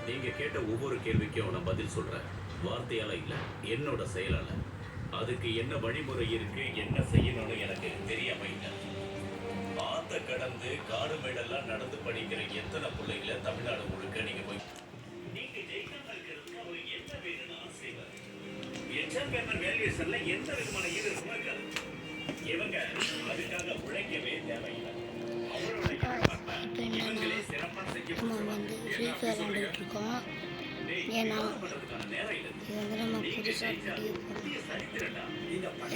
நீங்க கேட்ட ஒவ்வொரு கேள்விக்கும் நான் பதில் சொல்றேன். வார்த்தையால இல்ல, என்னோட செயலால. அதுக்கு என்ன வழிமுறை இருக்கு, என்ன செய்யணும்னு எனக்கு தெரியாம இல்ல. ஆத்த கடந்து காடு மேடெல்லாம் நடந்து படிக்கிற எத்தனை பிள்ளைங்கள தமிழ்நாடு முழுக்க நீங்க போய் நீங்க ஜெயிக்காம இருக்கிறதுக்கு அவருக்கு என்ன வேணும்னு ஆசைவார். எக்ஸாம் பேப்பர் வேல்யூஷன்ல எந்த விதமான ஈடுபாடும் இருக்காது. இவங்க அதுக்காக உழைக்கவே தேவையில்லை. அவரோட இவங்களே சிறப்பா செய்ய ஃப்ரீ ஃபயர் விளையாண்டுட்டு இருக்கோம். ஏன்னா இது வந்து நம்ம புதுசாக வீடியோ போடுறோம்.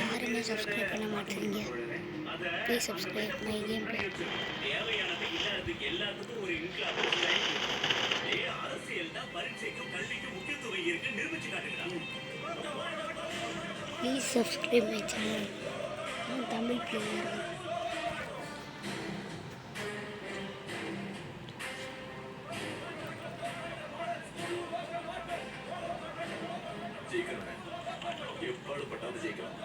யாருமே சப்ஸ்கிரைப் பண்ண மாட்டேங்க. Please subscribe my game play. தேவையானது இல்லாததுக்கு எல்லாத்துக்கும் ஒரு அரசியல் தான் பரீட்சைக்கும் கல்விக்கும் முக்கியத்துவம் இருக்கு நிரூபிச்சு காட்டுகிறாங்க. Please subscribe my channel. Tamil player எவ்வளவுப்பட்டாவது ஜெயிக்கலாம்.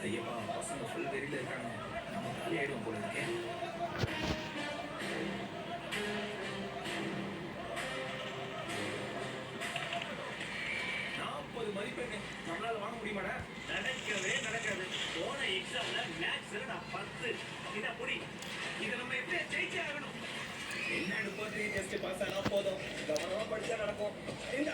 ஐயப்பா பசங்க ஃபுல் வெறியில் இருக்காங்க. நம்ம காலி ஆயிடும் போல இருக்கேன். 40 மதிப்பெண் நம்மளால வாங்க முடியுமாடா? நடக்கவே நடக்காது. போன எக்ஸாம்ல மேக்ஸ்ல நான் 10. இதை புடி. இதை நம்ம எப்படி ஜெயிச்சே ஆகணும். என்னன்னு போட்டு டெஸ்ட் பாஸ் ஆனா போதும். கவனமா படிச்சா நடக்கும். இந்த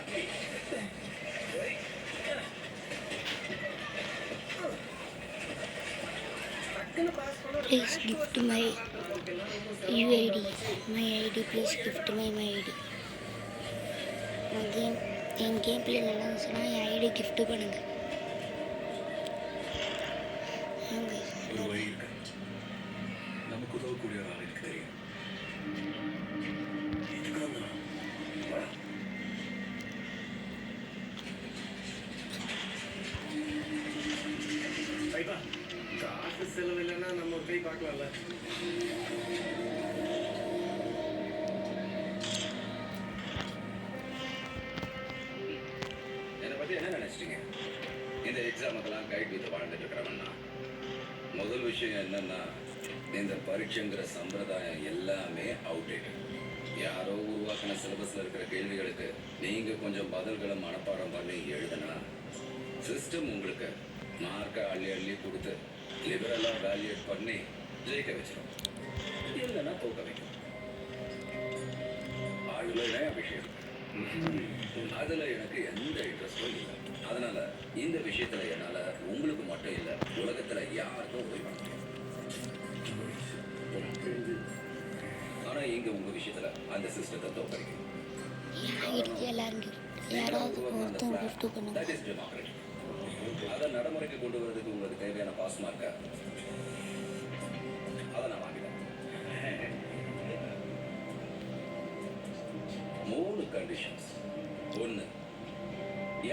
please gift my UID. My ID, please gift my ID. N game play நல்லா இருந்துச்சுன்னா என் ஐடி கிஃப்ட் பண்ணுங்க. நமக்கு உதவக்கூடிய ஒரு ஆள் எனக்கு தெரியும். காசு செலவு இல்லைன்னா நம்ம ஒரு கை பார்க்கலாம்ல. என்னை பத்தி என்ன நினைச்சிட்டீங்க? இந்த எக்ஸாமுக்கெல்லாம் கைட் வித்து வாழ்ந்துட்டு இருக்கிறவன்னா முதல் விஷயம் என்னன்னா, இந்த பரீட்சைங்கிற சம்பிரதாயம் எல்லாமே அவுடேட்டட். யாரோ உருவாக்கின சிலபஸ்ல இருக்கிற கேள்விகளுக்கு நீங்க கொஞ்சம் பதில்களை மனப்பாடம் பண்ணி எழுதுனா சிஸ்டம் உங்களுக்கு மார்க்கை அள்ளி அள்ளி கொடுத்து லிபரலாக வேல்யூட் பண்ணி ஜெயிக்க வச்சிடும். இல்லைன்னா தோக்க வைக்கும். அதுல விஷயம் அதுல எனக்கு எந்த இன்ட்ரெஸ்டும் இல்லை. அதனால இந்த விஷயத்துல என்னால உங்களுக்கு மட்டும் இல்லை, உலகத்துல யாருக்கும் உதவி பண்ண முடியும். ஆனா இங்க உங்க விஷயத்துல அந்த சிஸ்டத்தை தோக்கடிக்கும். அதை நடைமுறைக்கு கொண்டு வரதுக்கு உங்களுக்கு தேவையான பாஸ் மார்க்க அதை நான் வாங்கிட்டேன். 3 கண்டிஷன்ஸ். 1,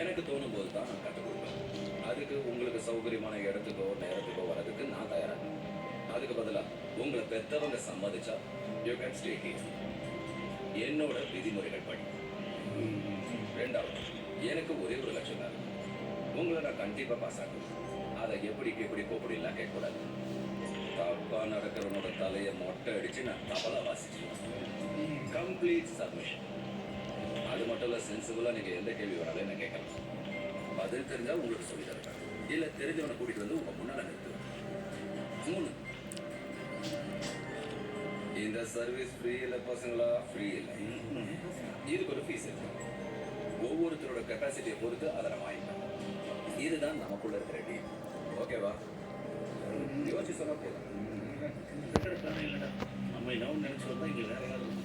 எனக்கு தோணும் போது தான் நான் கற்றுக் கொடுப்பேன். அதுக்கு உங்களுக்கு சௌகரியமான இடத்துக்கோ நேரத்துக்கோ வர்றதுக்கு நான் தயாராக. அதுக்கு பதிலாக உங்களை பெற்றவங்க சம்மதிச்சா யூ கேன் ஸ்டே ஹியர். என்னோட விதிமுறைகள் படி. 2வது, எனக்கு ஒரே ஒரு லட்சம் தான். உங்களை நான் கண்டிப்பா பாஸ் ஆகணும். அதை எப்படி கோப்படிலாம் கேட்கக்கூடாது. தப்பா நடக்கிறவனோட தலையை மொட்டை அடிச்சு நான் தபலா வாசிச்சுவேன். Complete submission. அது மட்டும் இல்ல, சென்சிபிளா நீங்க எந்த கேள்வி வராலும் என்ன கேட்கலாம். பதில் தெரிஞ்சா உங்களுக்கு சொல்லி தரேன், இல்ல தெரிஞ்சவனை கூட்டிட்டு வந்து உங்க முன்னால நிறுத்துவேன். 3, இந்த சர்வீஸ் ஃப்ரீ இல்ல பசங்களா? ஃப்ரீ இல்லை. இதுக்கு ஒரு ஃபீஸ் இருக்கு. ஒவ்வொருத்தரோட கெப்பாசிட்டியை பொறுத்து அதை நம்ம வாங்கிக்கலாம். இதுதான் நமக்குள்ள இருக்கிற டீம். ஓகேவா? யோசிச்சு சொன்னா போதும். நம்ம என்ன நினைச்சு வந்தா இங்க வேற யாரும்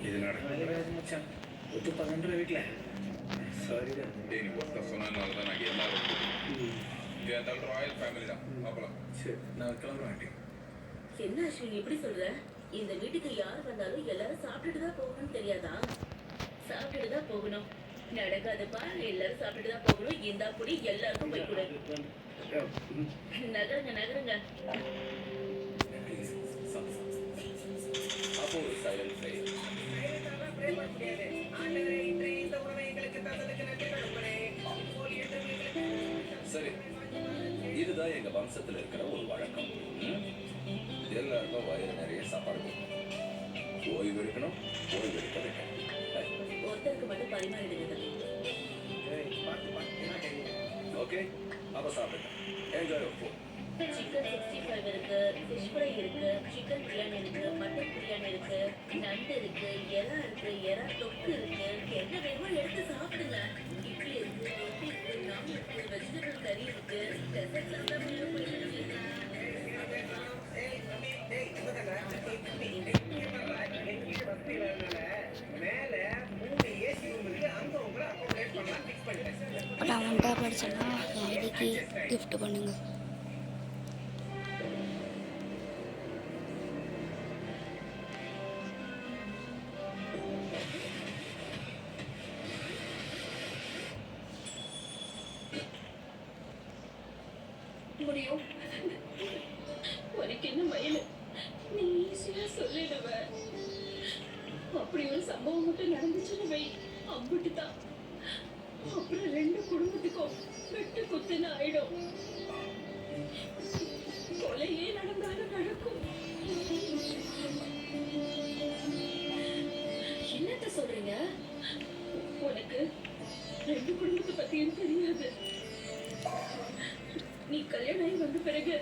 இது நடக்கும். ஒத்து 12 வீட்டுல சரிதான். நீ ஒருத்தர் சொன்னதுனால தான் நாங்கள் எல்லாரும் ராயல் ஃபேமிலி தான். பார்க்கலாம். சரி, நான் கிளம்புறேன். என்ன அஸ்வினி எப்படி சொல்ற? இந்த வீட்டுக்கு யார் வந்தாலும் எல்லாரும் சாப்பிட்டுட்டு தான் போகணும்னு தெரியாதா? சாப்பிட்டுட்டு தான் போகணும். நடக்காதுப்பா, எல்லாரும் சாப்பிட்டுட்டு தான் போகணும். இந்த அப்படி எல்லாருக்கும் போய் கூட நகருங்க. அப்போ ஒரு சைலண்ட் ஃபெயில். சரி, இதுதான் எங்க வம்சத்துல இருக்கிற ஒரு வழக்கம். எல்லாருக்கும் வயிறு நிறைய சாப்பாடு கொடுக்கணும். ஓய்வு எடுக்கணும், ஓய்வு எடுக்க பரிமாறிடுங்க தம்பி. ஓகே, அப்ப சாப்பிடுங்க. Enjoy your food. சிக்கன் 65 இருக்கு, ஃபிஷ் ஃப்ரை இருக்கு, சிக்கன் பிரியாணி இருக்கு, மட்டன் பிரியாணி இருக்கு, நண்டு இருக்கு, எறா இருக்கு, எறா தொக்கு இருக்கு. என்ன வேணுமோ எடுத்து சாப்பிடுங்க. இட்லி இருக்கு, ரொட்டி இருக்கு, நான் இருக்கு, வெஜிடபிள் கறி இருக்கு, டெசர்ட் எல்லாம் போயிருக்கு. நான் $1 படிச்சேன்னா என் ஐடிக்கு gift பண்ணுங்க. முடியும். உனக்கு என்ன மயிலு? நீ ஈஸியா சொல்லிடுவ. அப்படி ஒரு சம்பவம் மட்டும் நடந்துச்சுன்னு வை, அம்பிட்டுதான். அப்புறம் 2 குடும்பத்துக்கும் வெட்டு குத்துன்னு ஆயிடும். கொலையே நடந்தாலும் நடக்கும். என்னத்த சொல்றீங்க? உனக்கு 2 குடும்பத்தை பத்தியும் தெரியாது. நீ கல்யாணம் ஆகி வந்த பிறகு